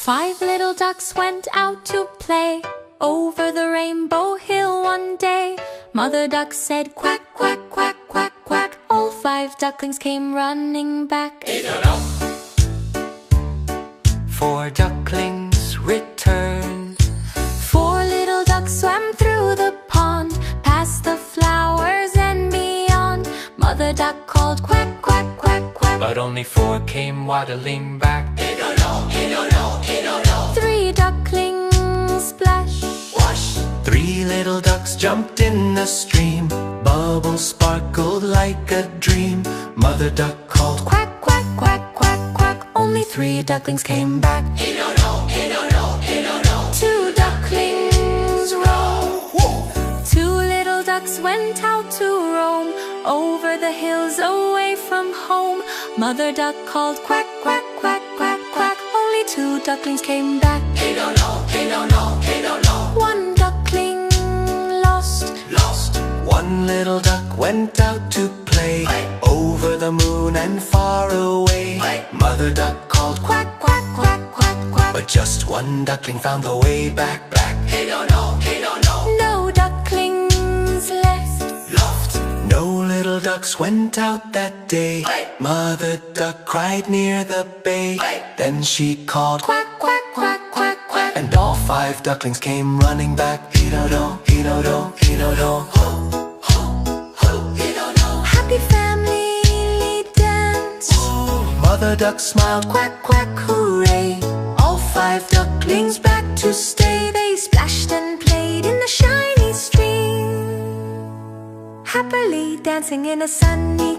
Five little ducks went out to play over the rainbow hill one day. Mother duck said quack, quack, quack, quack, quack. All five ducklings came running back. Four ducklings returned. Four little ducks swam through the pond, past the flowers and beyond. Mother duck called quack, quack, quack, quack. But only four came waddling back. Three ducklings splash, Wash. Three little ducks jumped in the stream. Bubbles sparkled like a dream. Mother duck called quack, quack, quack, quack, quack. Only three ducklings came back. Two ducklings roam. Two little ducks went out to roam over the hills away from home. Mother duck called quack, quack, quack, quack, quack. Only two ducklings came back. One duckling lost. One little duck went out to play over the moon and far away. Mother duck called Quack, quack, quack, quack, quack. but just one duckling found the way back. No ducklings left. No little ducks went out that day. Mother duck cried near the bay. Then she called Quack, quack, quack, quack, quack. and all five ducklings came running back. Happy family dance. Mother duck smiled, quack, quack, hooray. All five ducklings back to stay. They splashed and played in the shiny stream, happily dancing in a sunny